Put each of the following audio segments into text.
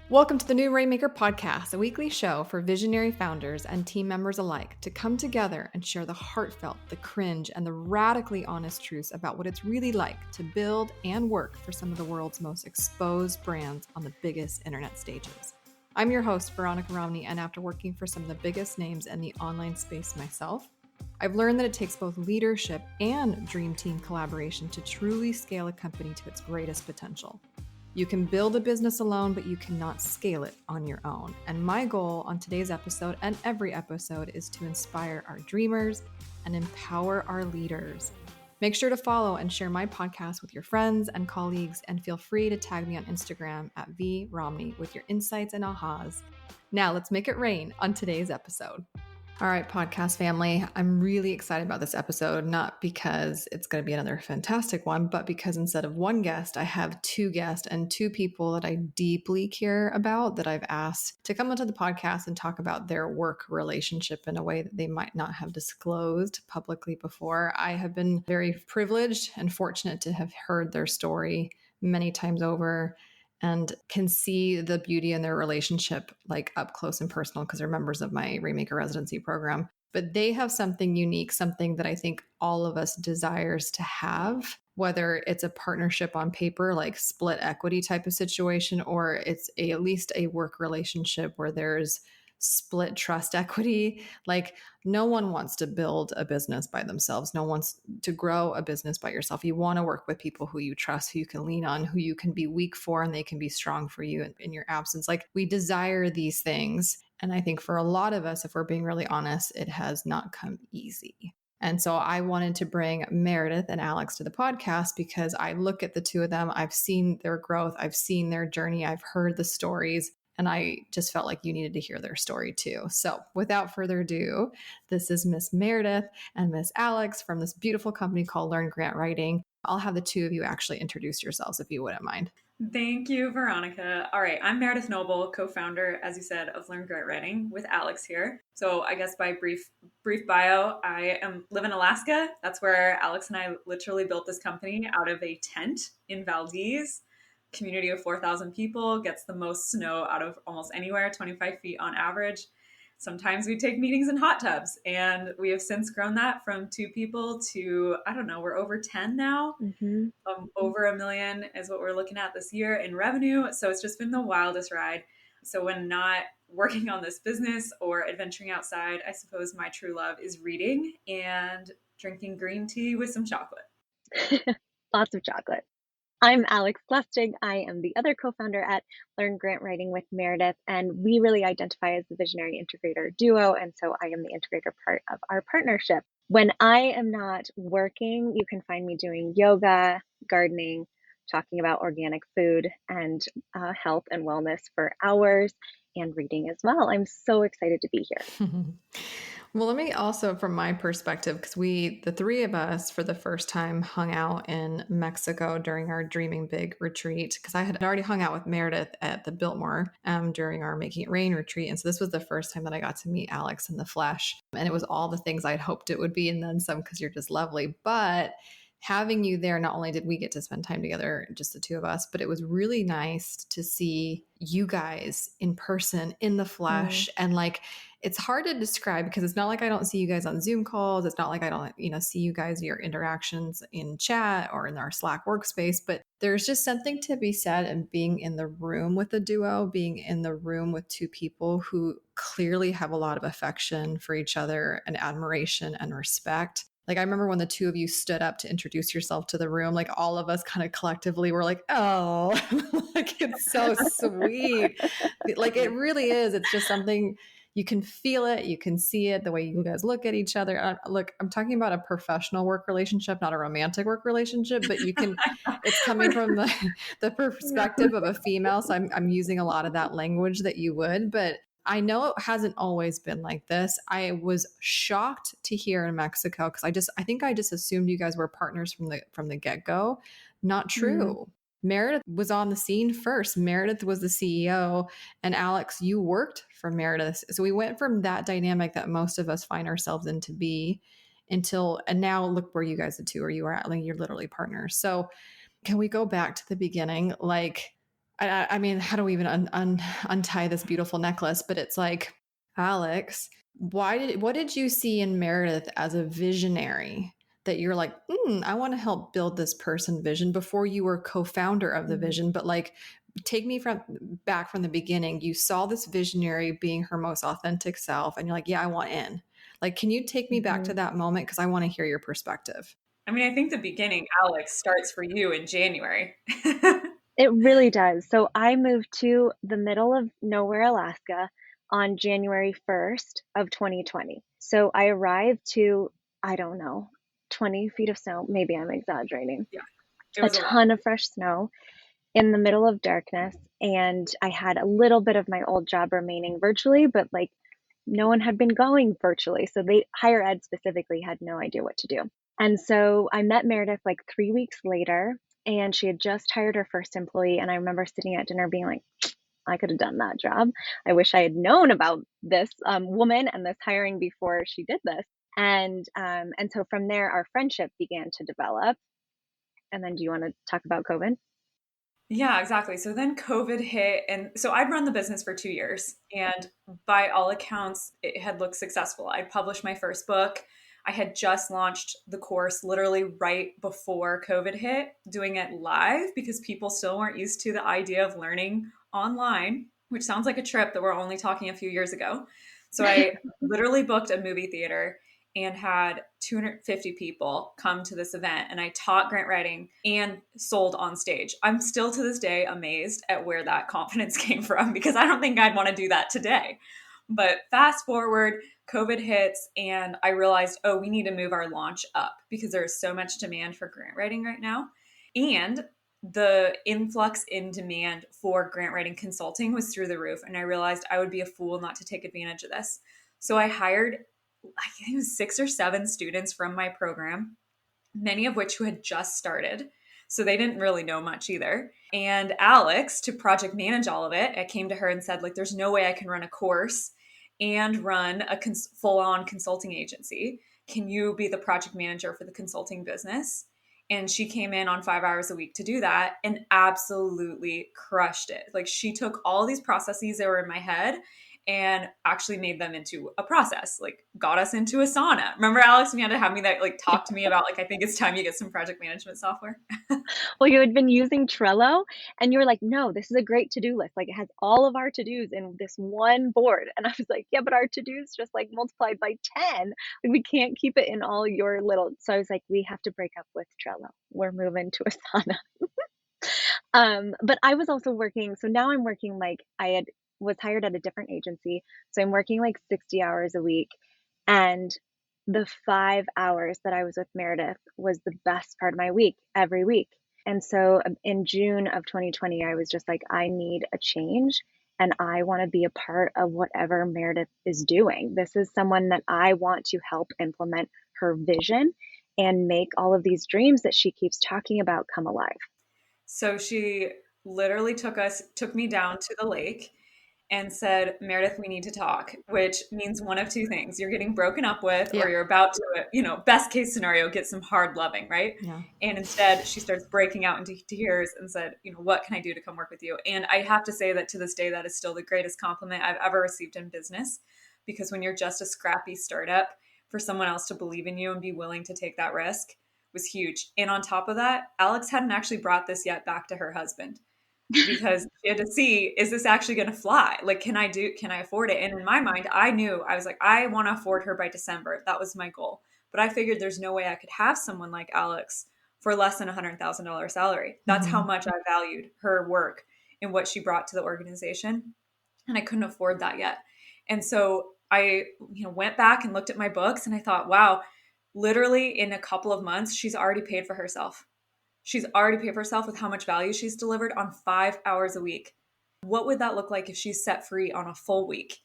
Welcome to the New Rainmaker Podcast, a weekly show for visionary founders and team members alike to come together and share the heartfelt, the cringe, and the radically honest truths about what it's really like to build and work for some of the world's most exposed brands on the biggest internet stages. I'm your host, Veronica Romney, and after working for some of the biggest names in the online space myself, I've learned that it takes both leadership and dream team collaboration to truly scale a company to its greatest potential. You can build a business alone, but you cannot scale it on your own. And my goal on today's episode and every episode is to inspire our dreamers and empower our leaders. Make sure to follow and share my podcast with your friends and colleagues, and feel free to tag me on Instagram at vromney with your insights and ahas. Now let's make it rain on today's episode. All right, podcast family, I'm really excited about this episode, not because it's going to be another fantastic one, but because instead of one guest, I have two guests and two people that I deeply care about that I've asked to come onto the podcast and talk about their work relationship in a way that they might not have disclosed publicly before. I have been very privileged and fortunate to have heard their story many times over and can see the beauty in their relationship like up close and personal because they're members of my Rainmaker residency program. But they have something unique, something that I think all of us desires to have, whether it's a partnership on paper, like split equity type of situation, or it's at least a work relationship where there's split trust equity. Like no one wants to build a business by themselves. No one wants to grow a business by yourself. You want to work with people who you trust, who you can lean on, who you can be weak for, and they can be strong for you in your absence. Like we desire these things. And I think for a lot of us, if we're being really honest, it has not come easy. And so I wanted to bring Meredith and Alex to the podcast because I look at the two of them. I've seen their growth. I've seen their journey. I've heard the stories. And I just felt like you needed to hear their story too. So without further ado, this is Miss Meredith and Miss Alex from this beautiful company called Learn Grant Writing. I'll have the two of you actually introduce yourselves if you wouldn't mind. Thank you, Veronica. All right, I'm Meredith Noble, co-founder, as you said, of Learn Grant Writing with Alex here. So I guess by brief bio, I live in Alaska. That's where Alex and I literally built this company out of a tent in Valdez. Community of 4,000 people, gets the most snow out of almost anywhere, 25 feet on average. Sometimes we take meetings in hot tubs, and we have since grown that from 2 people to, I don't know, we're over 10 now. Over $1 million is what we're looking at this year in revenue. So it's just been the wildest ride. So when not working on this business or adventuring outside, I suppose my true love is reading and drinking green tea with some chocolate. Lots of chocolate. I'm Alex Lustig. I am the other co-founder at Learn Grant Writing with Meredith, and we really identify as the visionary integrator duo, and so I am the integrator part of our partnership. When I am not working, you can find me doing yoga, gardening, talking about organic food and health and wellness for hours, and reading as well. I'm so excited to be here. Well, let me also, from my perspective, because the three of us, for the first time, hung out in Mexico during our Dreaming Big retreat, because I had already hung out with Meredith at the Biltmore during our Making It Rain retreat. And so this was the first time that I got to meet Alex in the flesh. And it was all the things I'd hoped it would be, and then some, because you're just lovely. But having you there, not only did we get to spend time together, just the two of us, but it was really nice to see you guys in person, in the flesh. And like, it's hard to describe because it's not like I don't see you guys on Zoom calls. It's not like I don't, see you guys, your interactions in chat or in our Slack workspace, but there's just something to be said and being in the room with a duo, being in the room with two people who clearly have a lot of affection for each other and admiration and respect. Like I remember when the two of you stood up to introduce yourself to the room, like all of us kind of collectively were like, oh, like it's so sweet. Like it really is. It's just something you can feel it. You can see it, the way you guys look at each other. Look, I'm talking about a professional work relationship, not a romantic work relationship, but you can, it's coming from the perspective of a female. So I'm using a lot of that language that you would, but I know it hasn't always been like this. I was shocked to hear in Mexico because I think I just assumed you guys were partners from the get-go. Not true. Meredith was on the scene first. Meredith was the CEO, and Alex, you worked for Meredith. So we went from that dynamic that most of us find ourselves in to be and now look where you guys the two are. You are at, like, you're literally partners. So can we go back to the beginning? Like, I mean, how do we even untie this beautiful necklace? But it's like, Alex, what did you see in Meredith as a visionary that you're like, I want to help build this person vision before you were co-founder of the vision? But like, take me back from the beginning. You saw this visionary being her most authentic self, and you're like, yeah, I want in. Like, can you take me back to that moment? Because I want to hear your perspective. I mean, I think the beginning, Alex, starts for you in January. It really does. So I moved to the middle of nowhere, Alaska on January 1st of 2020. So I arrived to, I don't know, 20 feet of snow. Maybe I'm exaggerating. Yeah, it A was a lot. ton of fresh snow in the middle of darkness. And I had a little bit of my old job remaining virtually, but like no one had been going virtually. So higher ed specifically had no idea what to do. And so I met Meredith like 3 weeks later, and she had just hired her first employee. And I remember sitting at dinner being like, I could have done that job. I wish I had known about this woman and this hiring before she did this. And so from there, our friendship began to develop. And then do you want to talk about COVID? Yeah, exactly. So then COVID hit. And so I'd run the business for 2 years. And by all accounts, it had looked successful. I published my first book. I had just launched the course literally right before COVID hit, doing it live because people still weren't used to the idea of learning online, which sounds like a trip that we're only talking a few years ago. So I literally booked a movie theater and had 250 people come to this event. And I taught grant writing and sold on stage. I'm still to this day amazed at where that confidence came from because I don't think I'd want to do that today. But fast forward, COVID hits, and I realized, oh, we need to move our launch up because there's so much demand for grant writing right now. And the influx in demand for grant writing consulting was through the roof. And I realized I would be a fool not to take advantage of this. So I hired, I think it was 6 or 7 students from my program, many of which who had just started. So they didn't really know much either. And Alex, to project manage all of it, I came to her and said, like, there's no way I can run a course and run a full-on consulting agency. Can you be the project manager for the consulting business? And she came in on 5 hours a week to do that and absolutely crushed it. Like, she took all these processes that were in my head and actually made them into a process, like got us into Asana. Remember, Alex, when you had to have me that like talk to me about like, I think it's time you get some project management software. Well, you had been using Trello and you were like, no, this is a great to-do list. Like it has all of our to-dos in this one board. And I was like, yeah, but our to-dos just like multiplied by 10. Like, we can't keep it in all your little. So I was like, we have to break up with Trello. We're moving to Asana. But I was also working. So now I'm working like was hired at a different agency. So I'm working like 60 hours a week. And the 5 hours that I was with Meredith was the best part of my week every week. And so in June of 2020, I was just like, I need a change and I want to be a part of whatever Meredith is doing. This is someone that I want to help implement her vision and make all of these dreams that she keeps talking about come alive. So she literally took me down to the lake and said, Meredith, we need to talk, which means one of two things. You're getting broken up with, or you're about to, best case scenario, get some hard loving, right? Yeah. And instead she starts breaking out into tears and said, what can I do to come work with you? And I have to say that to this day, that is still the greatest compliment I've ever received in business, because when you're just a scrappy startup, for someone else to believe in you and be willing to take that risk was huge. And on top of that, Alex hadn't actually brought this yet back to her husband, because she had to see, is this actually going to fly? Like, can I afford it? And in my mind, I was like, I want to afford her by December. That was my goal. But I figured there's no way I could have someone like Alex for less than $100,000 salary. That's how much I valued her work and what she brought to the organization. And I couldn't afford that yet. And so I, went back and looked at my books and I thought, wow, literally in a couple of months, she's already paid for herself. She's already paid for herself with how much value she's delivered on 5 hours a week. What would that look like if she's set free on a full week?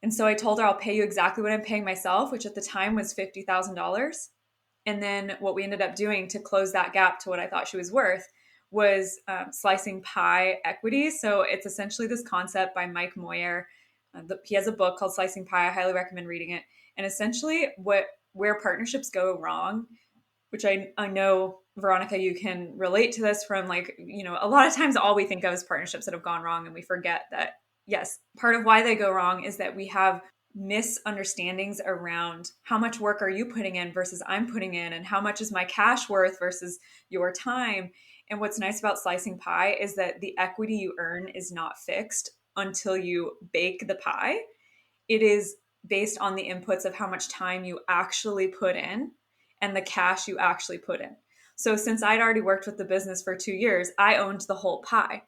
And so I told her, I'll pay you exactly what I'm paying myself, which at the time was $50,000. And then what we ended up doing to close that gap to what I thought she was worth was slicing pie equity. So it's essentially this concept by Mike Moyer. He has a book called Slicing Pie. I highly recommend reading it. And essentially where partnerships go wrong which I know, Veronica, you can relate to this from like, a lot of times all we think of is partnerships that have gone wrong, and we forget that, yes, part of why they go wrong is that we have misunderstandings around how much work are you putting in versus I'm putting in, and how much is my cash worth versus your time. And what's nice about slicing pie is that the equity you earn is not fixed until you bake the pie. It is based on the inputs of how much time you actually put in and the cash you actually put in. So since I'd already worked with the business for 2 years, I owned the whole pie.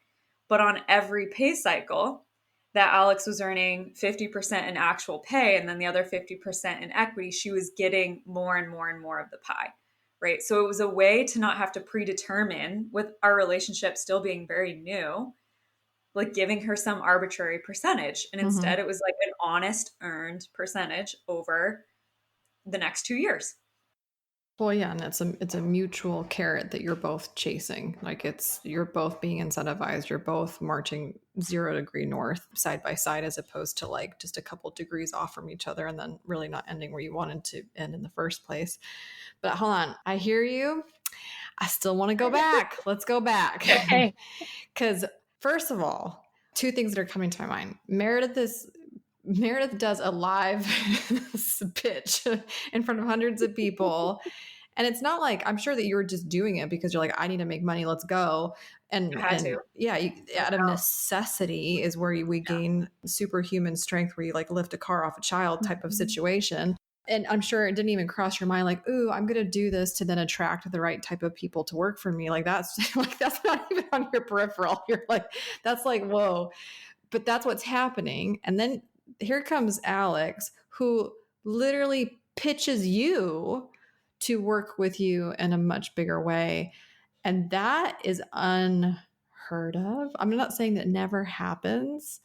But on every pay cycle, that Alex was earning 50% in actual pay and then the other 50% in equity, she was getting more and more and more of the pie, right? So it was a way to not have to predetermine, with our relationship still being very new, like giving her some arbitrary percentage. And instead it was like an honest earned percentage over the next 2 years. Well, yeah, and it's a mutual carrot that you're both chasing. Like you're both being incentivized. You're both marching 0 degree north side by side, as opposed to like just a couple degrees off from each other and then really not ending where you wanted to end in the first place. But hold on, I hear you. I still want to go back. Let's go back. Okay. Because first of all, 2 things that are coming to my mind. Meredith does a live pitch in front of hundreds of people. And it's not like, I'm sure that you were just doing it because you're like, I need to make money. Let's go. And yeah, out of necessity is where we gain superhuman strength, where you like lift a car off a child type of situation. And I'm sure it didn't even cross your mind, like, ooh, I'm going to do this to then attract the right type of people to work for me. Like that's not even on your peripheral. You're like, that's like, whoa, but that's what's happening. And then here comes Alex, who literally pitches you to work with you in a much bigger way. And that is unheard of. I'm not saying that never happens,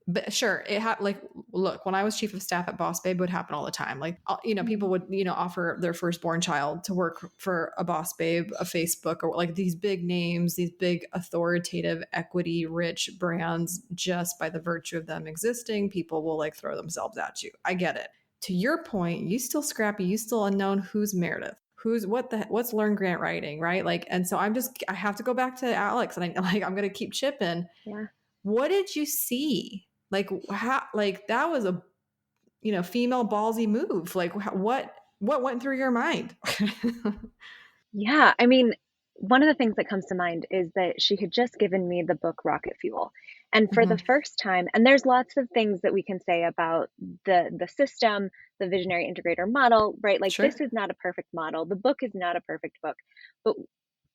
but sure, like, look, when I was chief of staff at Boss Babe, it would happen all the time. Like, people would, offer their firstborn child to work for a Boss Babe, a Facebook, or like these big names, these big authoritative, equity rich brands. Just by the virtue of them existing, people will like throw themselves at you. I get it. To your point, you still scrappy, you still unknown. Who's Meredith? What's Learn Grant Writing, right? Like, and so I have to go back to Alex, and I'm going to keep chipping. Yeah. What did you see? Like, how, like that was a, female ballsy move. Like what went through your mind? Yeah, I mean, one of the things that comes to mind is that she had just given me the book Rocket Fuel. And for the first time, and there's lots of things that we can say about the system, the visionary integrator model, right? Like, Sure. this is not a perfect model. The book is not a perfect book. But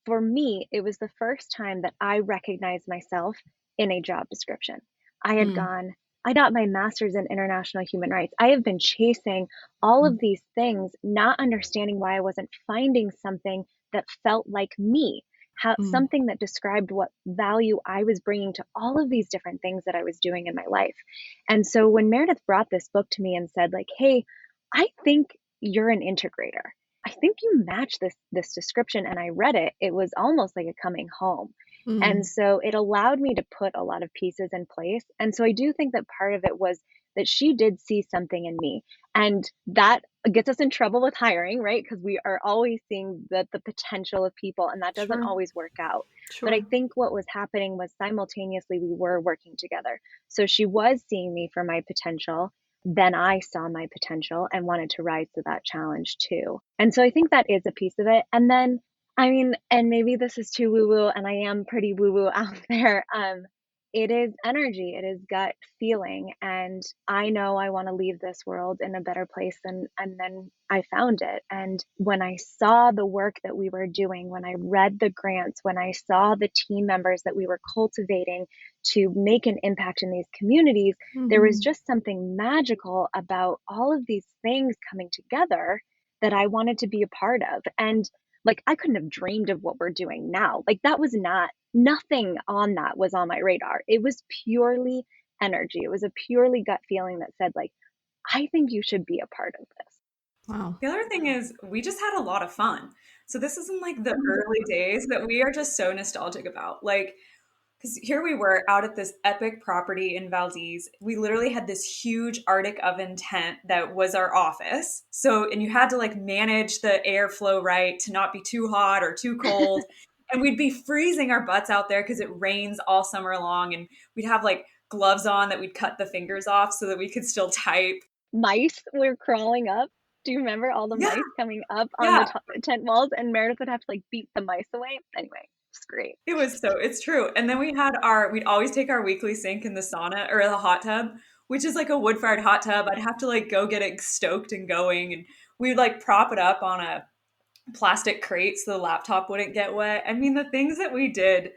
for me, it was the first time that I recognized myself in a job description. I got my master's in international human rights. I have been chasing all of these things, not understanding why I wasn't finding something that felt like me, something that described what value I was bringing to all of these different things that I was doing in my life. And so when Meredith brought this book to me and said, like, hey, I think you're an integrator. I think you match this description, and I read it. It was almost like a coming home. And so it allowed me to put a lot of pieces in place. And so I do think that part of it was that she did see something in me. And that gets us in trouble with hiring, right? Because we are always seeing the potential of people, and that doesn't always work out. Sure. But I think what was happening was simultaneously we were working together. So she was seeing me for my potential. Then I saw my potential and wanted to rise to that challenge too. And so I think that is a piece of it. And then, I mean, and maybe this is too woo-woo, and I am pretty woo-woo out there. It is energy, it is gut feeling, and I know I want to leave this world in a better place and then I found it. And when I saw the work that we were doing, when I read the grants, when I saw the team members that we were cultivating to make an impact in these communities, there was just something magical about all of these things coming together that I wanted to be a part of. And like, I couldn't have dreamed of what we're doing now. Like, that was nothing on that was on my radar. It was purely energy. It was a purely gut feeling that said, like, I think you should be a part of this. Wow. The other thing is, we just had a lot of fun. So this isn't like the early days that we are just so nostalgic about. Like, Because here we were out at this epic property in Valdez. We literally had this huge Arctic oven tent that was our office. So, and you had to like manage the airflow right to not be too hot or too cold. And we'd be freezing our butts out there because it rains all summer long. And we'd have like gloves on that we'd cut the fingers off so that we could still type. Mice were crawling up. Do you remember all the Yeah, mice coming up on yeah. the tent walls, and Meredith would have to like beat the mice away? Anyway, it's great. It's true. And then we'd always take our weekly sink in the sauna or the hot tub, which is like a wood fired hot tub. I'd have to like go get it stoked and going. And we'd like prop it up on a plastic crate so the laptop wouldn't get wet. I mean, the things that we did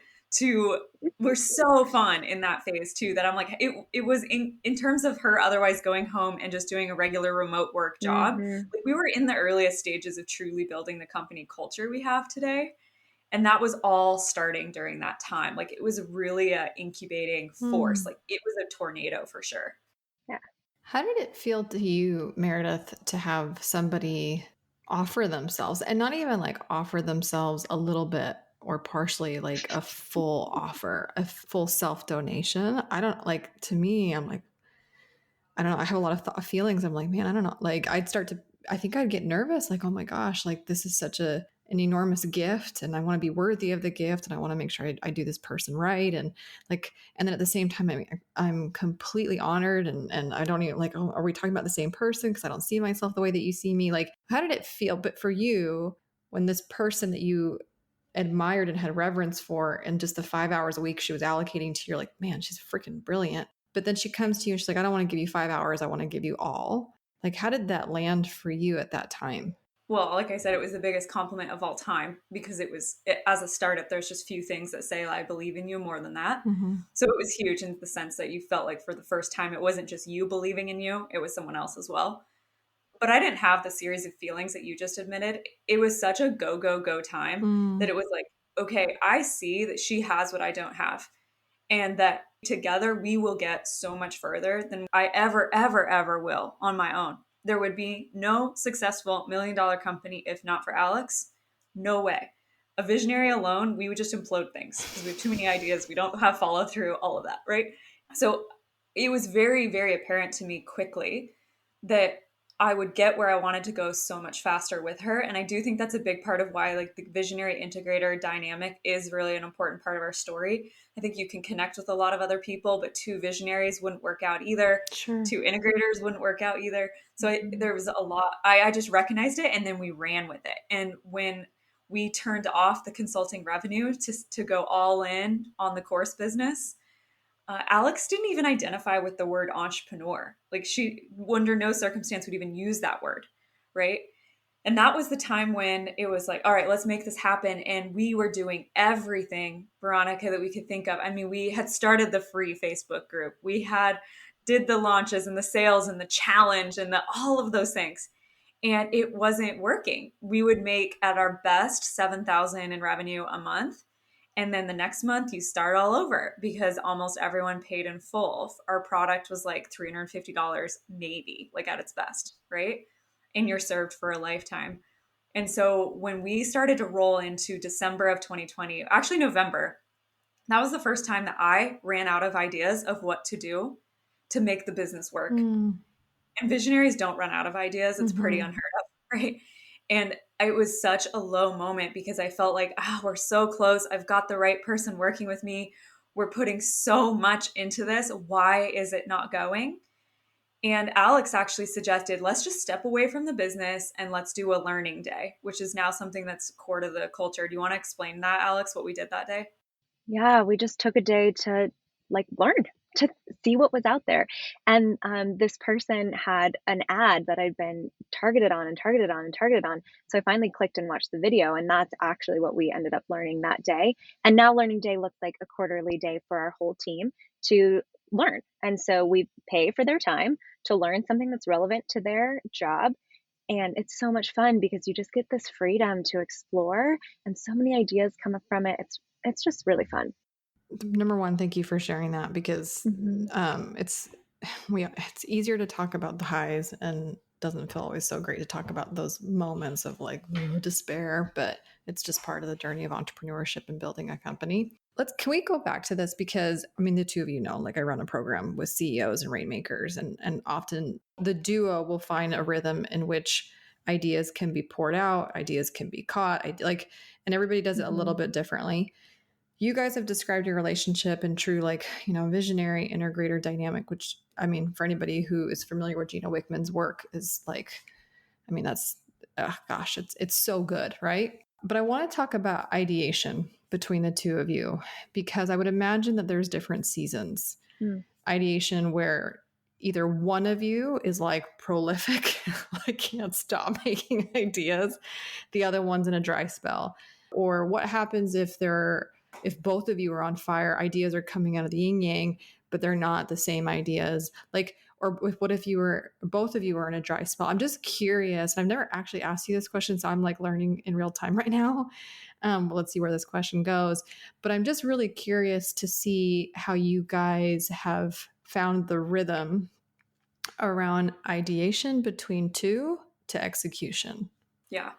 were so fun in that phase too, that I'm like, it was in terms of her otherwise going home and just doing a regular remote work job. Like we were in the earliest stages of truly building the company culture we have today. And that was all starting during that time. Like it was really a incubating force. Like it was a tornado for sure. Yeah. How did it feel to you, Meredith, to have somebody offer themselves, and not even like offer themselves a little bit or partially, like a full offer, a full self-donation? I don't like, to me, I'm like, I don't know. I have a lot of feelings. I'm like, man, I don't know. Like I think I'd get nervous. Like, oh my gosh, like this is such an enormous gift, and I want to be worthy of the gift, and I want to make sure I do this person right. And like, and then at the same time, I'm completely honored. And I don't even like, oh, are we talking about the same person? Cause I don't see myself the way that you see me. Like, how did it feel? But for you, when this person that you admired and had reverence for, and just the 5 hours a week she was allocating to, you're like, man, she's freaking brilliant. But then she comes to you and she's like, I don't want to give you 5 hours. I want to give you all. Like, how did that land for you at that time? Well, like I said, it was the biggest compliment of all time because as a startup, there's just few things that say, I believe in you more than that. Mm-hmm. So it was huge in the sense that you felt like for the first time, it wasn't just you believing in you, it was someone else as well. But I didn't have the series of feelings that you just admitted. It was such a go, go, go time that it was like, okay, I see that she has what I don't have. And that together we will get so much further than I ever, ever, ever will on my own. There would be no successful $1 million company if not for Alex. No way. A visionary alone, we would just implode things because we have too many ideas. We don't have follow through, all of that, right? So it was very, very apparent to me quickly that I would get where I wanted to go so much faster with her. And I do think that's a big part of why like the visionary integrator dynamic is really an important part of our story. I think you can connect with a lot of other people, but two visionaries wouldn't work out either. Sure. Two integrators wouldn't work out either. So there was a lot. I just recognized it and then we ran with it. And when we turned off the consulting revenue to go all in on the course business, Alex didn't even identify with the word entrepreneur. Like she, under no circumstance, would even use that word, right? And that was the time when it was like, all right, let's make this happen. And we were doing everything, Veronica, that we could think of. I mean, we had started the free Facebook group. We did the launches and the sales and the challenge and all of those things. And it wasn't working. We would make at our best 7,000 in revenue a month. And then the next month you start all over because almost everyone paid in full. Our product was like $350 maybe, like at its best, right? And you're served for a lifetime. And so when we started to roll into December of 2020, actually November, that was the first time that I ran out of ideas of what to do to make the business work. And visionaries don't run out of ideas. It's pretty unheard of, right? And it was such a low moment because I felt like, we're so close. I've got the right person working with me. We're putting so much into this. Why is it not going? And Alex actually suggested, let's just step away from the business and let's do a learning day, which is now something that's core to the culture. Do you want to explain that, Alex, what we did that day? Yeah, we just took a day to like learn, to see what was out there. And this person had an ad that I'd been targeted on and targeted on and targeted on. So I finally clicked and watched the video, and that's actually what we ended up learning that day. And now Learning Day looks like a quarterly day for our whole team to learn. And so we pay for their time to learn something that's relevant to their job. And it's so much fun because you just get this freedom to explore, and so many ideas come up from it. It's just really fun. Number one, thank you for sharing that because it's easier to talk about the highs and doesn't feel always so great to talk about those moments of like despair, but it's just part of the journey of entrepreneurship and building a company. Can we go back to this? Because I mean, the two of you know, like I run a program with CEOs and rainmakers, and often the duo will find a rhythm in which ideas can be poured out, ideas can be caught, and everybody does it a little bit differently. You guys have described your relationship in true, visionary integrator dynamic, which I mean, for anybody who is familiar with Gino Wickman's work is like, I mean, that's, gosh, it's so good, right? But I want to talk about ideation between the two of you, because I would imagine that there's different seasons. Ideation where either one of you is like prolific, like can't stop making ideas. The other one's in a dry spell. Or what happens if both of you are on fire, ideas are coming out of the yin yang, but they're not the same ideas. Or what if both of you are in a dry spell? I'm just curious. I've never actually asked you this question, so I'm like learning in real time right now. Let's see where this question goes. But I'm just really curious to see how you guys have found the rhythm around ideation between two to execution. Yeah.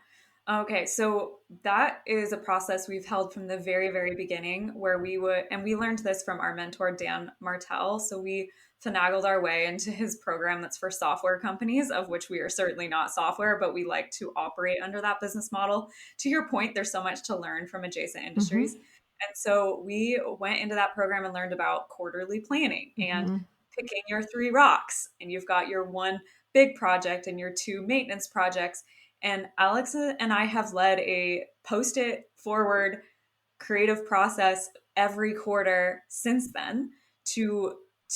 Okay, so that is a process we've held from the very, very beginning where we learned this from our mentor, Dan Martell. So we finagled our way into his program that's for software companies, of which we are certainly not software, but we like to operate under that business model. To your point, there's so much to learn from adjacent industries. And so we went into that program and learned about quarterly planning and picking your 3 rocks. And you've got your 1 big project and your 2 maintenance projects. And Alex and I have led a post-it forward creative process every quarter since then to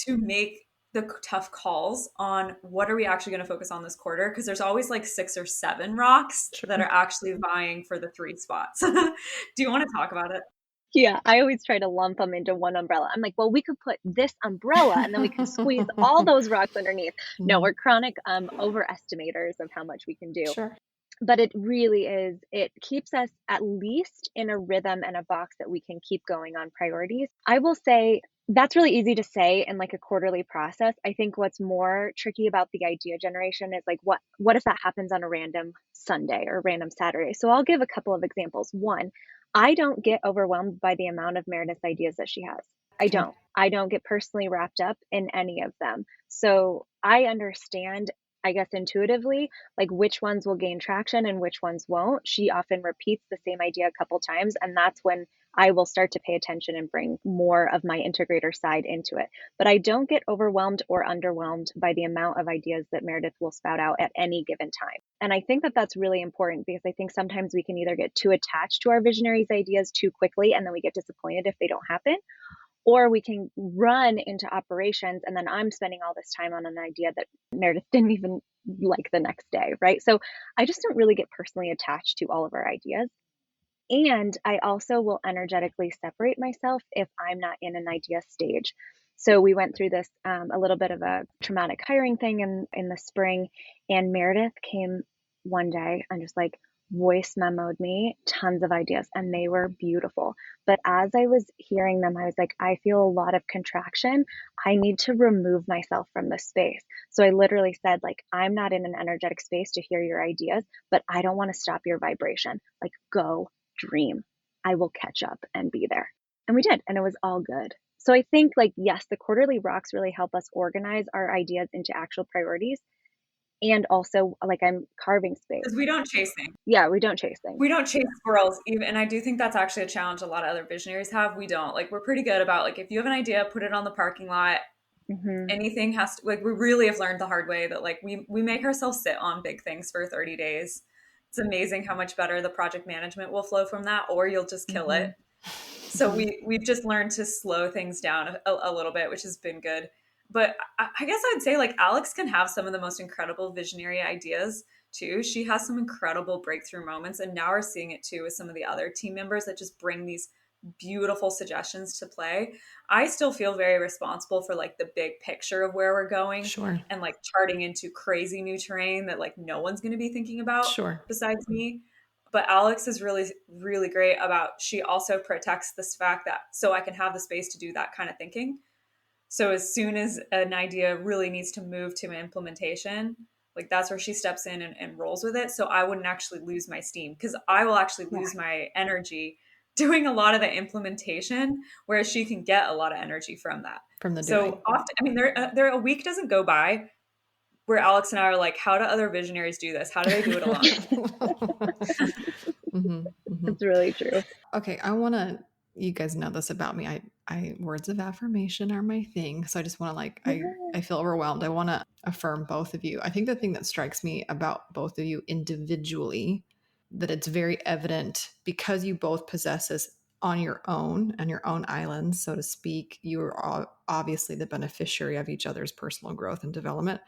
make the tough calls on what are we actually going to focus on this quarter, because there's always like 6 or 7 rocks that are actually vying for the 3 spots. Do you want to talk about it? Yeah, I always try to lump them into one umbrella. I'm like, well, we could put this umbrella and then we can squeeze all those rocks underneath. No, we're chronic overestimators of how much we can do. Sure. But it really is, it keeps us at least in a rhythm and a box that we can keep going on priorities. I will say that's really easy to say in like a quarterly process. I think what's more tricky about the idea generation is like, what if that happens on a random Sunday or random Saturday? So I'll give a couple of examples. One, I don't get overwhelmed by the amount of Meredith's ideas that she has. I don't get personally wrapped up in any of them. So I understand, I guess, intuitively, like which ones will gain traction and which ones won't. She often repeats the same idea a couple times, and that's when I will start to pay attention and bring more of my integrator side into it. But I don't get overwhelmed or underwhelmed by the amount of ideas that Meredith will spout out at any given time. And I think that that's really important, because I think sometimes we can either get too attached to our visionaries' ideas too quickly and then we get disappointed if they don't happen, or we can run into operations and then I'm spending all this time on an idea that Meredith didn't even like the next day, right? So I just don't really get personally attached to all of our ideas. And I also will energetically separate myself if I'm not in an idea stage. So we went through this a little bit of a traumatic hiring thing in the spring, and Meredith came one day and just like voice memoed me tons of ideas, and they were beautiful. But as I was hearing them, I was like, I feel a lot of contraction. I need to remove myself from this space. So I literally said, like, I'm not in an energetic space to hear your ideas, but I don't want to stop your vibration. Like, go dream. I will catch up and be there. And we did, and it was all good. So I think, like, yes, the quarterly rocks really help us organize our ideas into actual priorities. And also, like, I'm carving space. Because we don't chase things. Yeah, we don't chase things. We don't chase squirrels even. And I do think that's actually a challenge a lot of other visionaries have. We don't. Like, we're pretty good about, like, if you have an idea, put it on the parking lot. Anything has to, like, we really have learned the hard way that, like, we make ourselves sit on big things for 30 days. It's amazing how much better the project management will flow from that, or you'll just kill it. So we've just learned to slow things down a little bit, which has been good. But I guess I'd say, like, Alex can have some of the most incredible visionary ideas too. She has some incredible breakthrough moments, and now we're seeing it too with some of the other team members that just bring these beautiful suggestions to play. I still feel very responsible for, like, the big picture of where we're going. Sure. And, like, charting into crazy new terrain that, like, no one's going to be thinking about besides me. But Alex is really, really great about, she also protects this fact that, so I can have the space to do that kind of thinking. So as soon as an idea really needs to move to implementation, like, that's where she steps in and rolls with it. So I wouldn't actually lose my steam, because I will actually lose my energy doing a lot of the implementation, whereas she can get a lot of energy from that. From the doing. So often, I mean, there a week doesn't go by where Alex and I are like, how do other visionaries do this? How do they do it alone? It's really true. Okay, you guys know this about me. I words of affirmation are my thing. So I just want to I feel overwhelmed. I want to affirm both of you. I think the thing that strikes me about both of you individually, that it's very evident because you both possess this on your own islands, so to speak. You are obviously the beneficiary of each other's personal growth and development.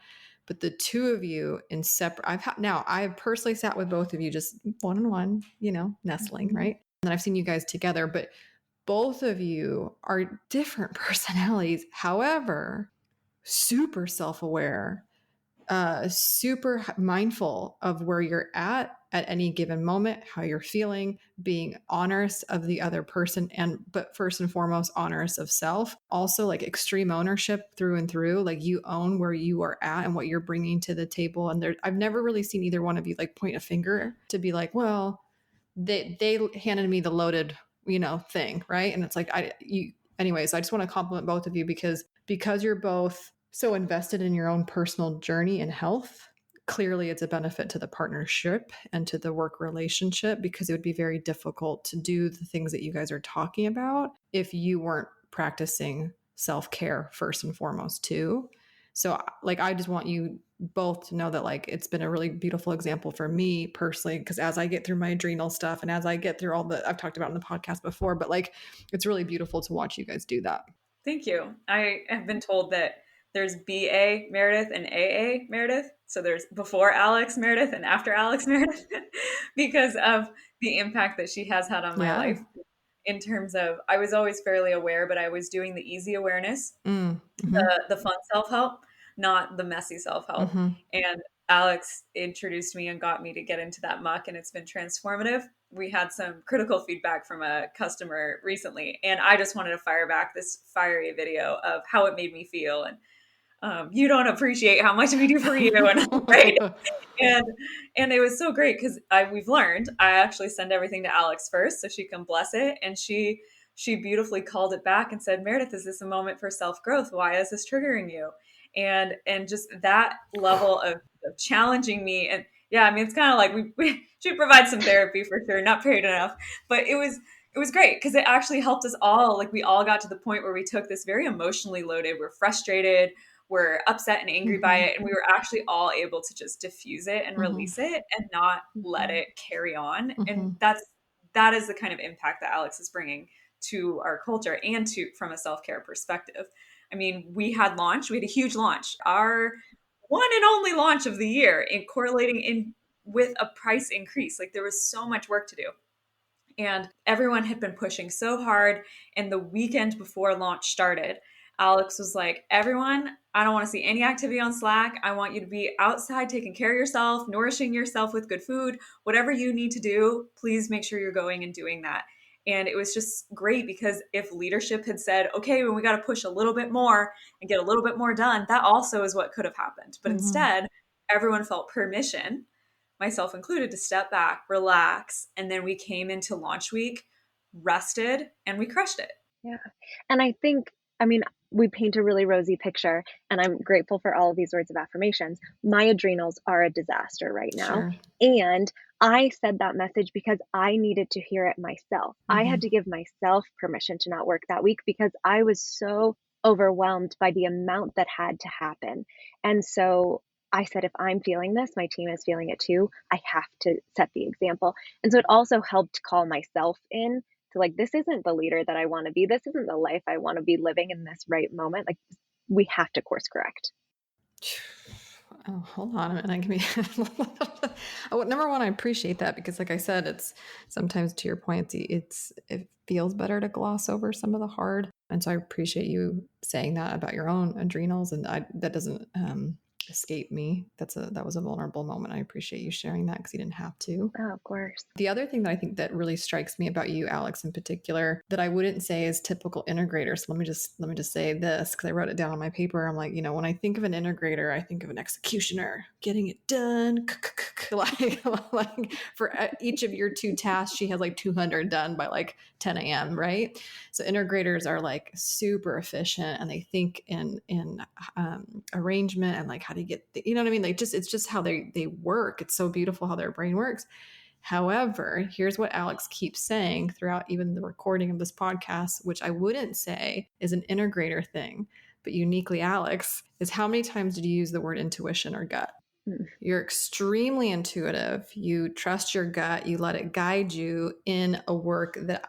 But the two of you in separate, I've personally sat with both of you just one-on-one, nestling, right? And then I've seen you guys together, but both of you are different personalities. However, super self-aware, super mindful of where you're at any given moment, how you're feeling, being honest of the other person, but first and foremost, honest of self. Also, like extreme ownership through and through. Like you own where you are at and what you're bringing to the table. And I've never really seen either one of you like point a finger to be like, well, they handed me the loaded, thing, right? And it's like anyways, I just want to compliment both of you because you're both so invested in your own personal journey and health. Clearly it's a benefit to the partnership and to the work relationship, because it would be very difficult to do the things that you guys are talking about if you weren't practicing self-care first and foremost too. So like, I just want you both to know that like, it's been a really beautiful example for me personally, because as I get through my adrenal stuff and as I get through all that I've talked about in the podcast before, but like, it's really beautiful to watch you guys do that. Thank you. I have been told that there's BA Meredith and AA Meredith. So there's before Alex Meredith and after Alex Meredith because of the impact that she has had on my life. In terms of, I was always fairly aware, but I was doing the easy awareness, the fun self-help, not the messy self-help. And Alex introduced me and got me to get into that muck, and it's been transformative. We had some critical feedback from a customer recently, and I just wanted to fire back this fiery video of how it made me feel. And you don't appreciate how much we do for you. And right. And it was so great because we've learned, I actually send everything to Alex first so she can bless it. And she beautifully called it back and said, Meredith, is this a moment for self-growth? Why is this triggering you? And just that level of challenging me. And yeah, I mean, it's kind of like she provides some therapy for sure, not paid enough, but it was great because it actually helped us all. Like we all got to the point where we took this very emotionally loaded, we're frustrated, we're upset and angry by it. And we were actually all able to just diffuse it and release it and not let it carry on. And that is the kind of impact that Alex is bringing to our culture and from a self-care perspective. I mean, we had a huge launch, our one and only launch of the year, in correlating in with a price increase. Like there was so much work to do. And everyone had been pushing so hard. And the weekend before launch started, Alex was like, everyone, I don't want to see any activity on Slack. I want you to be outside taking care of yourself, nourishing yourself with good food, whatever you need to do, please make sure you're going and doing that. And it was just great because if leadership had said, okay, well, we got to push a little bit more and get a little bit more done, that also is what could have happened. But instead, everyone felt permission, myself included, to step back, relax. And then we came into launch week, rested, and we crushed it. Yeah. And I think, I mean, we paint a really rosy picture, and I'm grateful for all of these words of affirmations. My adrenals are a disaster right now. Sure. And I said that message because I needed to hear it myself. I had to give myself permission to not work that week because I was so overwhelmed by the amount that had to happen. And so I said, if I'm feeling this, my team is feeling it too. I have to set the example. And so it also helped call myself in to like, this isn't the leader that I want to be. This isn't the life I want to be living in this right moment. Like we have to course correct. Oh, hold on a minute. Number one, I appreciate that because like I said, it's sometimes to your point, it feels better to gloss over some of the hard. And so I appreciate you saying that about your own adrenals, and that doesn't escape me. That was a vulnerable moment. I appreciate you sharing that because you didn't have to. Oh, of course. The other thing that I think that really strikes me about you, Alex, in particular, that I wouldn't say is typical integrator. So let me just say this because I wrote it down on my paper. I'm like, when I think of an integrator, I think of an executioner, getting it done, like for each of your 2 tasks, she has like 200 done by like 10 a.m. Right. So integrators are like super efficient, and they think in arrangement and like how to get, you know what I mean? Like it's just how they work. It's so beautiful how their brain works. However, here's what Alex keeps saying throughout even the recording of this podcast, which I wouldn't say is an integrator thing, but uniquely Alex, is how many times did you use the word intuition or gut? You're extremely intuitive. You trust your gut. You let it guide you in a work that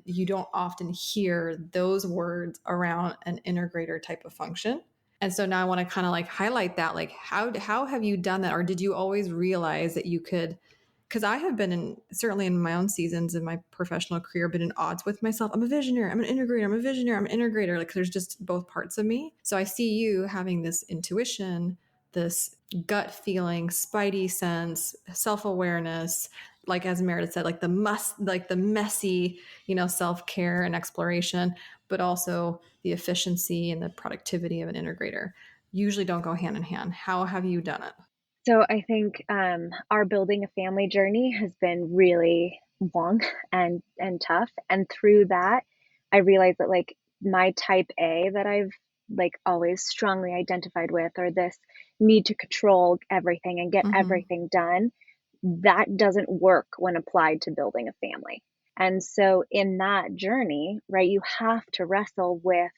you don't often hear those words around an integrator type of function. And so now I want to kind of like highlight that, like how have you done that? Or did you always realize that you could, because I have been certainly in my own seasons in my professional career, been in odds with myself. I'm a visionary. I'm an integrator. I'm a visionary. I'm an integrator. Like there's just both parts of me. So I see you having this intuition, this gut feeling, spidey sense, self-awareness, like as Meredith said, like the messy, self-care and exploration, but also the efficiency and the productivity of an integrator usually don't go hand in hand. How have you done it? So I think our building a family journey has been really long and tough. And through that, I realized that like my type A that I've like always strongly identified with, or this need to control everything and get everything done, that doesn't work when applied to building a family. And so in that journey, right, you have to wrestle with,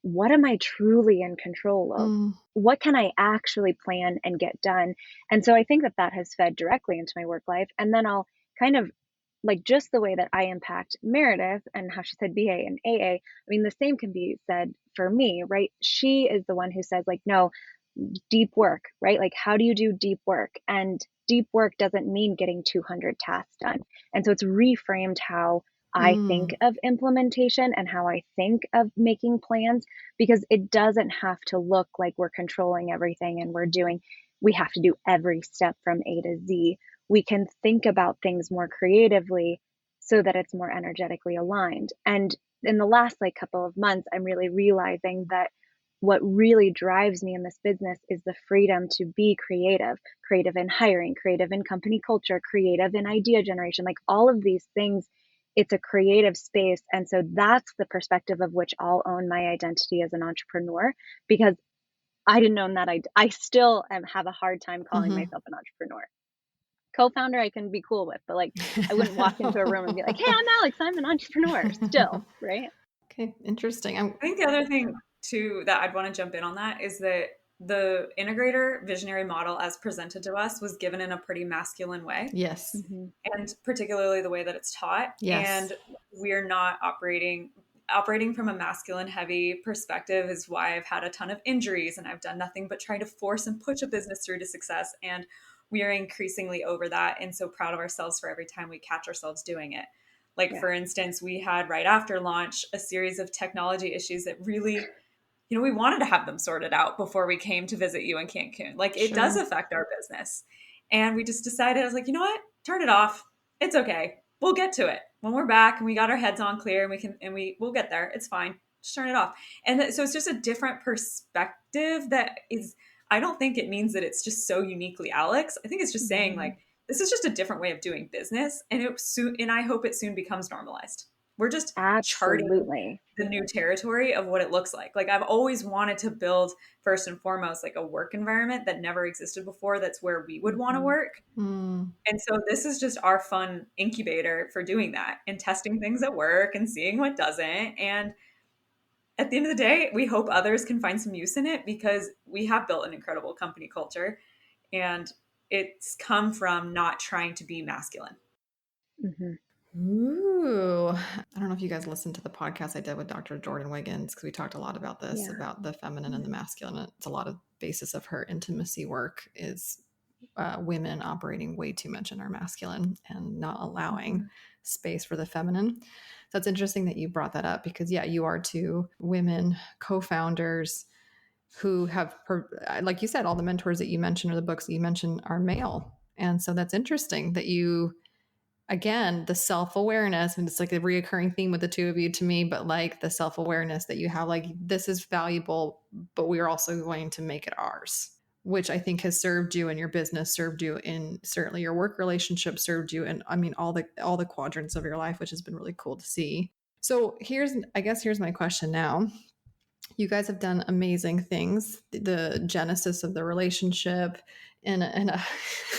what am I truly in control of? What can I actually plan and get done? And so I think that has fed directly into my work life. And then I'll kind of like just the way that I impact Meredith and how she said BA and AA. I mean, the same can be said for me, right? She is the one who says like, no, deep work, right? Like, how do you do deep work? And deep work doesn't mean getting 200 tasks done. And so it's reframed how I think of implementation and how I think of making plans, because it doesn't have to look like we're controlling everything and we have to do every step from A to Z. We can think about things more creatively so that it's more energetically aligned. And in the last like couple of months, I'm really realizing that what really drives me in this business is the freedom to be creative in hiring, creative in company culture, creative in idea generation, like all of these things. It's a creative space. And so that's the perspective of which I'll own my identity as an entrepreneur, because I didn't own that. I still have a hard time calling myself an entrepreneur. Co-founder, I can be cool with, but like, I wouldn't walk into a room and be like, hey, I'm Alex, I'm an entrepreneur still, right? Okay, interesting. I think the other thing too that I'd want to jump in on that is that the integrator visionary model as presented to us was given in a pretty masculine way. Yes. And particularly the way that it's taught. Yes. And we're not operating from a masculine heavy perspective is why I've had a ton of injuries, and I've done nothing but try to force and push a business through to success. And we are increasingly over that and so proud of ourselves for every time we catch ourselves doing it. Like, for instance, we had right after launch a series of technology issues that really, we wanted to have them sorted out before we came to visit you in Cancun. Like, it does affect our business. And we just decided, I was like, you know what? Turn it off. It's okay. We'll get to it when we're back and we got our heads on clear, and we'll get there. It's fine. Just turn it off. And so it's just a different perspective that is, I don't think it means that it's just so uniquely Alex. I think it's just saying like, this is just a different way of doing business. And I hope it soon becomes normalized. We're just charting the new territory of what it looks like. Like, I've always wanted to build, first and foremost, like a work environment that never existed before. That's where we would want to work. And so this is just our fun incubator for doing that and testing things at work and seeing what doesn't. And at the end of the day, we hope others can find some use in it, because we have built an incredible company culture, and it's come from not trying to be masculine. Ooh, I don't know if you guys listened to the podcast I did with Dr. Jordan Wiggins, because we talked a lot about this, about the feminine and the masculine. It's a lot of basis of her intimacy work is women operating way too much in our masculine and not allowing space for the feminine. So it's interesting that you brought that up, because you are two women co-founders who have, like you said, all the mentors that you mentioned or the books that you mentioned are male. And so that's interesting that you, again, the self-awareness, and it's like a reoccurring theme with the two of you to me, but like the self-awareness that you have, like, this is valuable, but we're also going to make it ours. which I think has served you in your business, served you in certainly your work relationship, served you in, I mean, all the quadrants of your life, which has been really cool to see. So here's my question now. You guys have done amazing things. The genesis of the relationship in a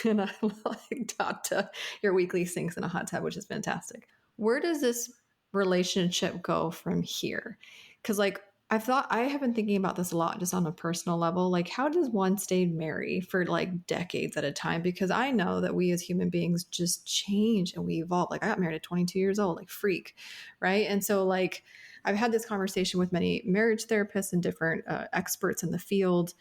like hot tub, your weekly sinks in a hot tub, which is fantastic. Where does this relationship go from here? Because like I have been thinking about this a lot just on a personal level. Like, how does one stay married for like decades at a time? Because I know that we as human beings just change and we evolve. Like, I got married at 22 years old, like freak, right? And so like I've had this conversation with many marriage therapists and different experts in the field.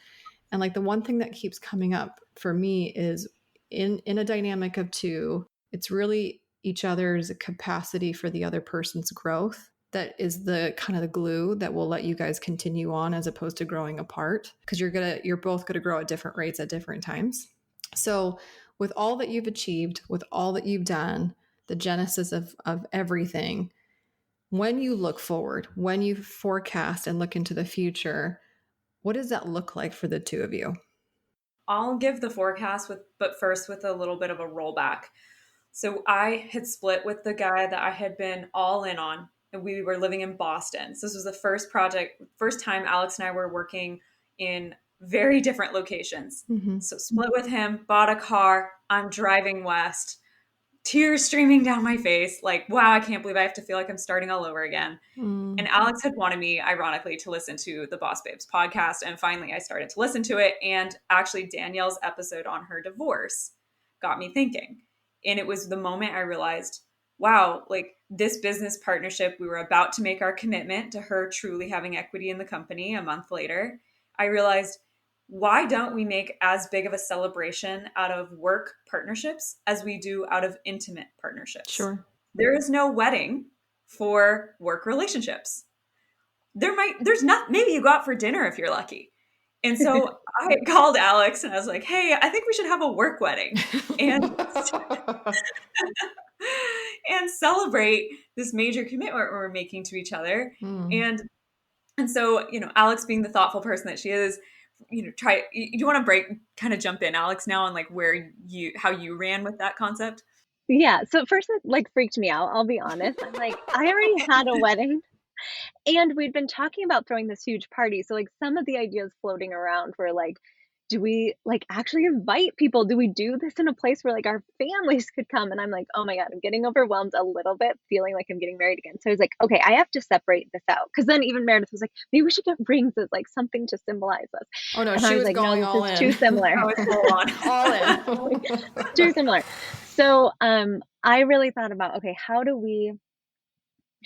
And like the one thing that keeps coming up for me is in a dynamic of two, it's really each other's capacity for the other person's growth that is the kind of the glue that will let you guys continue on as opposed to growing apart, because you're both going to grow at different rates at different times. So with all that you've achieved, with all that you've done, the genesis of everything, when you look forward, when you forecast and look into the future, what does that look like for the two of you? I'll give the forecast but first with a little bit of a rollback. So I had split with the guy that I had been all in on, and we were living in Boston. So this was the first time Alex and I were working in very different locations. Mm-hmm. So split with him, bought a car. I'm driving west, tears streaming down my face. Like, wow, I can't believe I have to feel like I'm starting all over again. Mm. And Alex had wanted me, ironically, to listen to the Boss Babes podcast. And finally, I started to listen to it. And actually, Danielle's episode on her divorce got me thinking. And it was the moment I realized, wow, like this business partnership, we were about to make our commitment to her truly having equity in the company a month later. I realized, why don't we make as big of a celebration out of work partnerships as we do out of intimate partnerships? Sure. There is no wedding for work relationships. Maybe you go out for dinner if you're lucky. And so I called Alex and I was like, hey, I think we should have a work wedding and and celebrate this major commitment we're making to each other. Mm. And so, Alex, being the thoughtful person that she is, you want to kind of jump in, Alex, now on like how you ran with that concept? Yeah. So at first it like freaked me out. I'll be honest. I'm like, I already had a wedding and we'd been talking about throwing this huge party. So like some of the ideas floating around were like, do we like actually invite people? Do we do this in a place where like our families could come? And I'm like, oh my God, I'm getting overwhelmed a little bit, feeling like I'm getting married again. So I was like, okay, I have to separate this out. Cause then even Meredith was like, maybe we should get rings as like something to symbolize us. Oh no, And she I was was like, going no, all this is in. too similar. I was full on. All in. Too similar. So I really thought about, okay, how do we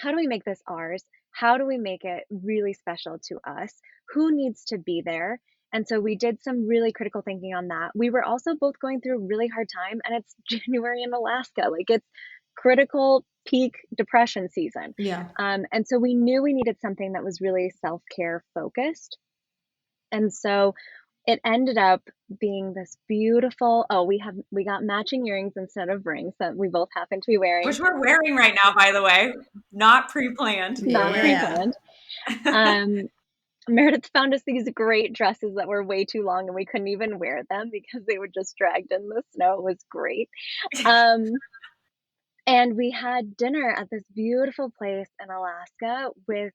make this ours? How do we make it really special to us? Who needs to be there? And so we did some really critical thinking on that. We were also both going through a really hard time, and it's January in Alaska. Like it's critical peak depression season. Yeah. And so we knew we needed something that was really self-care focused. And so it ended up being this beautiful, we got matching earrings instead of rings that we both happen to be wearing. Which we're wearing right now, by the way. Not pre-planned. Not pre-planned. Meredith found us these great dresses that were way too long and we couldn't even wear them because they were just dragged in the snow. It was great. And we had dinner at this beautiful place in Alaska with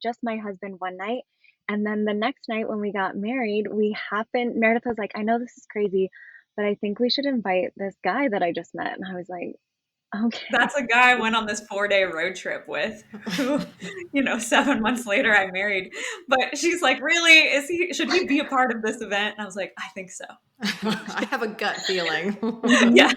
just my husband one night. And then the next night when we got married, Meredith was like, I know this is crazy, but I think we should invite this guy that I just met. And I was like, okay. That's a guy I went on this 4-day road trip with, who, 7 months later I married. But she's like, really? Should he be a part of this event? And I was like, I think so. I have a gut feeling. Yeah.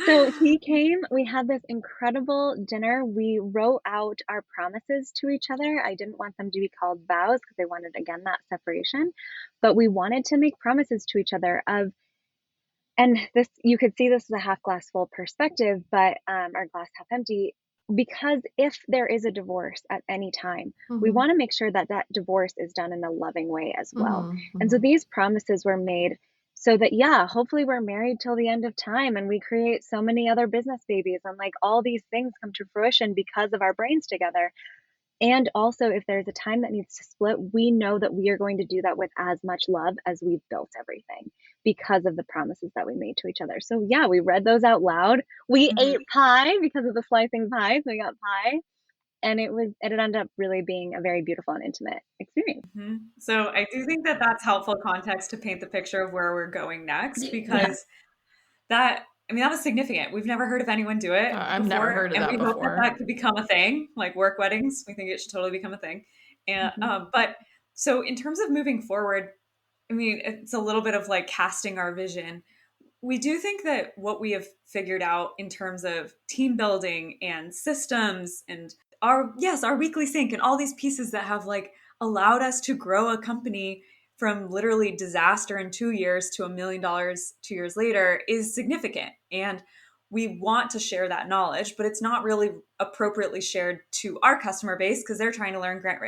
So he came, we had this incredible dinner. We wrote out our promises to each other. I didn't want them to be called vows because I wanted, again, that separation. But we wanted to make promises to each other and this, you could see this as a half glass full perspective, but our glass half empty, because if there is a divorce at any time, we want to make sure that that divorce is done in a loving way as well. And so these promises were made so that, hopefully we're married till the end of time and we create so many other business babies and like all these things come to fruition because of our brains together. And also, if there's a time that needs to split, we know that we are going to do that with as much love as we've built everything because of the promises that we made to each other. So yeah, we read those out loud. We ate pie because of the slicing pie. So we got pie. And it ended up really being a very beautiful and intimate experience. So I do think that that's helpful context to paint the picture of where we're going next, because that was significant. We've never heard of anyone do it I've before, never heard of and that we hope before. that could become a thing, like work weddings. We think it should totally become a thing. And but so in terms of moving forward, it's a little bit of like casting our vision. We do think that what we have figured out in terms of team building and systems and our weekly sync and all these pieces that have like allowed us to grow a company from literally disaster in 2 years to $1 million 2 years later is significant. And we want to share that knowledge, but it's not really appropriately shared to our customer base because they're trying to learn grant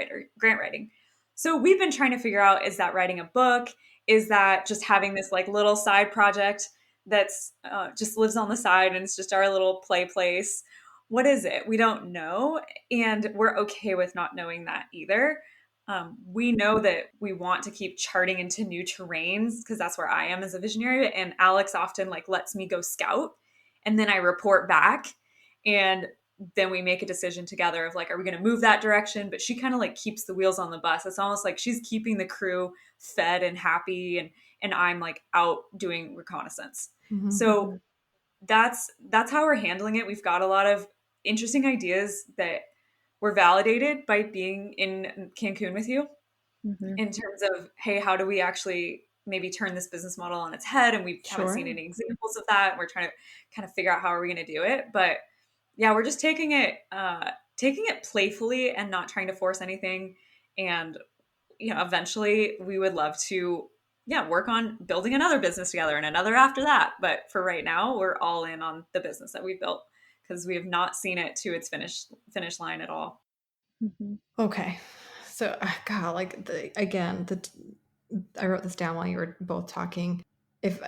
writing. So we've been trying to figure out, is that writing a book? Is that just having this like little side project that's just lives on the side and it's just our little play place? What is it? We don't know. And we're okay with not knowing that either. We know that we want to keep charting into new terrains because that's where I am as a visionary. And Alex often like lets me go scout and then I report back. And then we make a decision together of like, are we going to move that direction? But she kind of like keeps the wheels on the bus. It's almost like she's keeping the crew fed and happy. And I'm like out doing reconnaissance. So that's how we're handling it. We've got a lot of interesting ideas that were validated by being in Cancun with you in terms of, hey, how do we actually maybe turn this business model on its head? And we haven't seen any examples of that. We're trying to kind of figure out how are we going to do it. But yeah, we're just taking it playfully and not trying to force anything. And eventually we would love to work on building another business together and another after that. But for right now, we're all in on the business that we built because we have not seen it to its finish line at all. Okay. So, God, like I wrote this down while you were both talking. If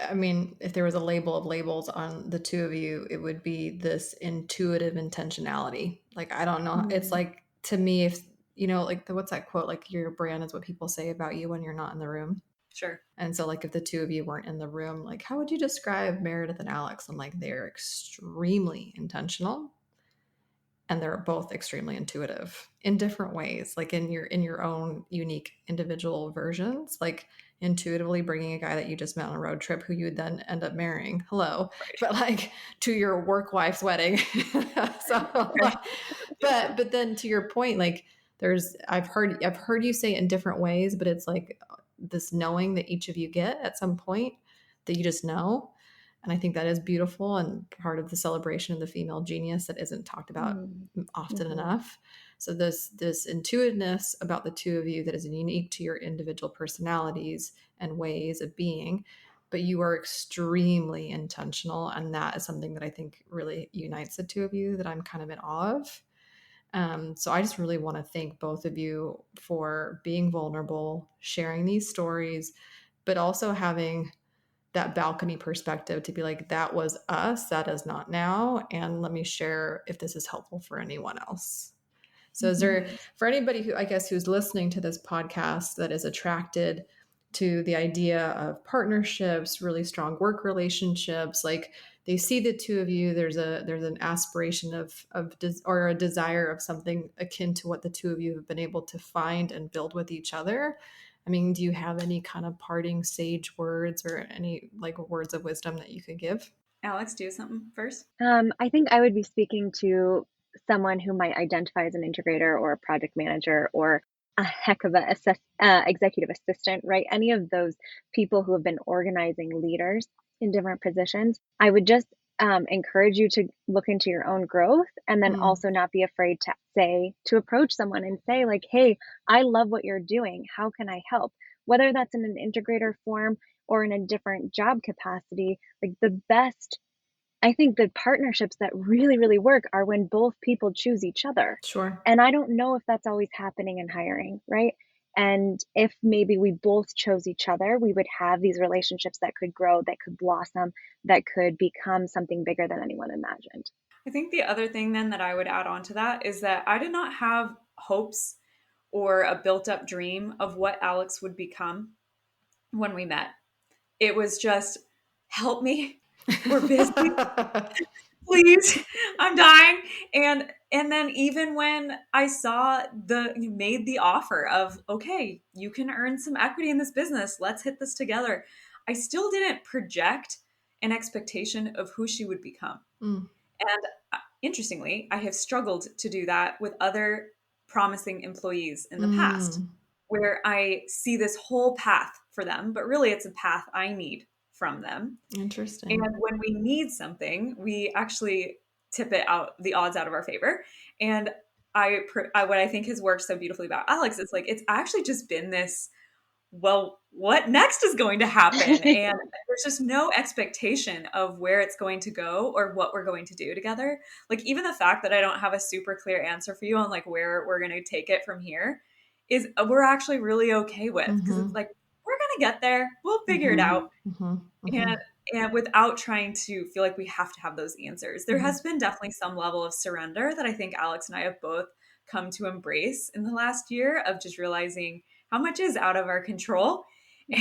there was a label of labels on the two of you, it would be this intuitive intentionality. Like, I don't know. It's like, to me, if, like what's that quote? Like, your brand is what people say about you when you're not in the room. Sure. And so like, if the two of you weren't in the room, like, how would you describe Meredith and Alex? I'm like, they're extremely intentional. And they're both extremely intuitive in different ways, like in your own unique individual versions, like intuitively bringing a guy that you just met on a road trip who you would then end up marrying. Hello. Right. But like to your work wife's wedding. So, but then to your point, like I've heard you say it in different ways, but it's like this knowing that each of you get at some point that you just know. And I think that is beautiful and part of the celebration of the female genius that isn't talked about often enough. So this intuitiveness about the two of you that is unique to your individual personalities and ways of being, but you are extremely intentional. And that is something that I think really unites the two of you that I'm kind of in awe of. So I just really want to thank both of you for being vulnerable, sharing these stories, but also having that balcony perspective to be like, that was us, that is not now. And let me share if this is helpful for anyone else. So is there, for anybody who, I guess, who's listening to this podcast that is attracted to the idea of partnerships, really strong work relationships, like they see the two of you, there's an aspiration or a desire of something akin to what the two of you have been able to find and build with each other. Do you have any kind of parting sage words or any like words of wisdom that you could give? Alex, do something first. I think I would be speaking to someone who might identify as an integrator or a project manager or a heck of a executive assistant, right? Any of those people who have been organizing leaders in different positions. I would just encourage you to look into your own growth and then also not be afraid to approach someone and say like, hey, I love what you're doing. How can I help? Whether that's in an integrator form or in a different job capacity, like I think the partnerships that really, really work are when both people choose each other. Sure. And I don't know if that's always happening in hiring, right? And if maybe we both chose each other, we would have these relationships that could grow, that could blossom, that could become something bigger than anyone imagined. I think the other thing then that I would add on to that is that I did not have hopes or a built up dream of what Alex would become when we met. It was just, help me. We're busy. Please, I'm dying. And then even when I saw you made the offer of, okay, you can earn some equity in this business, let's hit this together, I still didn't project an expectation of who she would become. And interestingly, I have struggled to do that with other promising employees in the past, where I see this whole path for them, but really it's a path I need from them. Interesting. And when we need something, we actually tip it out, the odds out of our favor. And what I think has worked so beautifully about Alex is like, it's actually just been this, well, what next is going to happen? And there's just no expectation of where it's going to go or what we're going to do together. Like, even the fact that I don't have a super clear answer for you on like where we're going to take it from here is we're actually really okay with, because it's like, we're going to get there. We'll figure it out. And without trying to feel like we have to have those answers. There has been definitely some level of surrender that I think Alex and I have both come to embrace in the last year, of just realizing how much is out of our control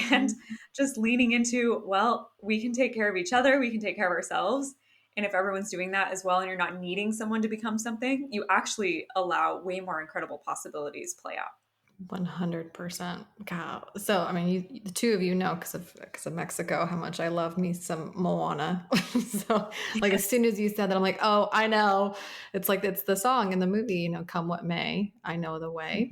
and just leaning into, well, we can take care of each other. We can take care of ourselves. And if everyone's doing that as well, and you're not needing someone to become something, you actually allow way more incredible possibilities play out. 100%. God. So, I mean, the two of you know, because of Mexico, how much I love me some Moana. So, like, as soon as you said that, I'm like, oh, I know. It's like, it's the song in the movie, you know, come what may, I know the way.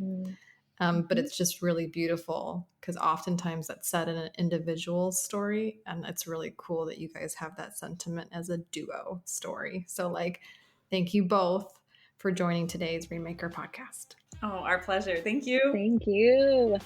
But it's just really beautiful, because oftentimes that's said in an individual story. And it's really cool that you guys have that sentiment as a duo story. So, like, thank you both for joining today's Remaker podcast. Oh, our pleasure. Thank you. Thank you.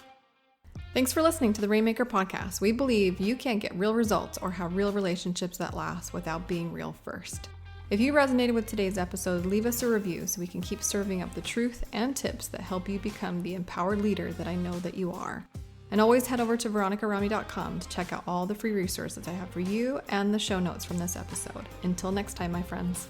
Thanks for listening to the Rainmaker podcast. We believe you can't get real results or have real relationships that last without being real first. If you resonated with today's episode, leave us a review so we can keep serving up the truth and tips that help you become the empowered leader that I know that you are. And always head over to veronicarami.com to check out all the free resources I have for you and the show notes from this episode. Until next time, my friends.